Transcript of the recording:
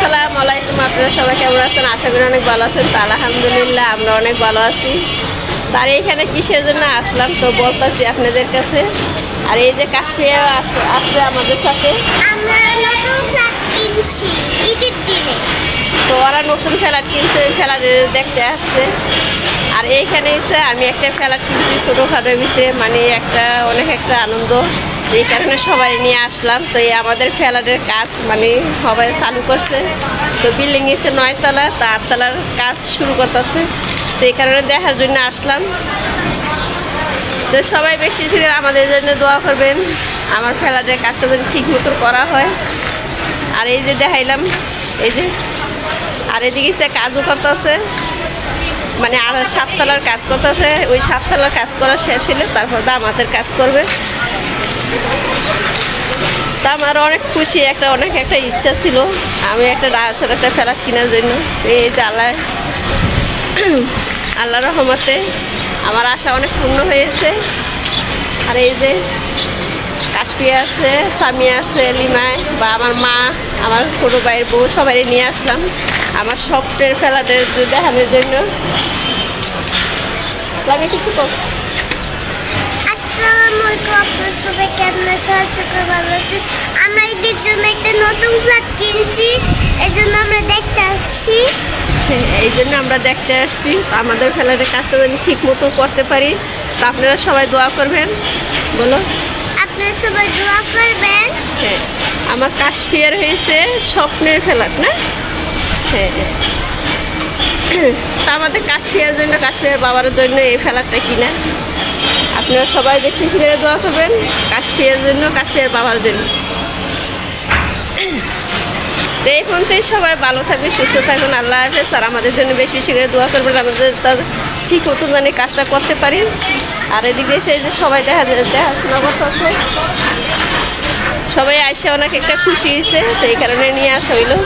আসসালামু আলাইকুম। আপনারা সবাই কেমন আছেন? আশা করি অনেক ভালো আছেন। তো আলহামদুলিল্লাহ আমরা অনেক ভালো আছি। তার এইখানে কিসের জন্য আসলাম তো বলতেছি আপনাদের কাছে। আর এই যে কাশফিয়া আসছে আমাদের সাথে, তো ওরা নতুন ফ্ল্যাট কিনছে, ওই ফ্ল্যাট দেখতে আসছে। আর এইখানে এসে আমি একটা ফ্ল্যাট কিনছি ছোটোখাটোর ভিতরে, মানে অনেক একটা আনন্দ, এই কারণে সবাই নিয়ে আসলাম। তো এই আমাদের ফ্ল্যাটের কাজ মানে সবাই চালু করছে। তো বিল্ডিং এসে 9 তলা, তো 8 তলার কাজ শুরু করতেছে। তো এই কারণে দেখার জন্য আসলাম। তো সবাই বেশি বেশি করে আমাদের জন্য দোয়া করবেন, আমার ফ্ল্যাটের কাজটা যেন ঠিক মতো করা হয়। আর এই যে দেখাইলাম, এই যে আর এদিকে সে কাজও করতেছে, মানে আর 7 তলার কাজ করতেছে। ওই 7 তলার কাজ করা শেষ হলে তারপর দামাতের কাজ করবে। তা আমার অনেক খুশি, অনেক একটা ইচ্ছা ছিল আমি একটা আসলে একটা ফ্ল্যাট কেনার জন্য। এই যে আল্লাহ রহমতে আমার আশা অনেক পূর্ণ হয়েছে। আর এই যে কাশফিয়া আছে, সামিয়া আছে, লিমায় বা আমার মা, আমার ছোটো ভাইয়ের বউ সবাই নিয়ে আসলাম আমার স্বপ্নের ফ্ল্যাটের দেখানোর জন্য। লাগে কিছু তো আমরা ঈদের জন্য একটা নতুন ফ্ল্যাট কিনছি, এই জন্য আমরা দেখতে আসছি। এই জন্য আমরা দেখতে আসছি আমাদের ফ্ল্যাটের কাজটা যেন ঠিক মতো করতে পারি। তো আপনারা সবাই দোয়া করবেন। বলো, আপনারা সবাই দোয়া করবেন। হ্যাঁ, আমার কাশফিয়ার হয়েছে স্বপ্নের ফ্ল্যাট না? হ্যাঁ, তা আমাদের কাশফিয়ার জন্য, কাশফিয়ার বাবার জন্য এই ফ্ল্যাটটা কিনা। আপনারা সবাই বেশি বেশি করে দোয়া করবেন কাশফিয়ার জন্য, কাশফিয়ার বাবার জন্য। তো এই পর্যন্তই, সবাই ভালো থাকবে, সুস্থ থাকবেন, আল্লাহ হাফেজ। আর আমাদের জন্য বেশি বেশি করে দোয়া করবেন, আমাদের তার ঠিক মতো জানি কাজটা করতে পারি। আর এদিকে এসে যে সবাই দেখাশোনা করতেছে, সবাই আইসে অনেক একটা খুশি হয়েছে, তো এই কারণে নিয়ে আসা হইলো।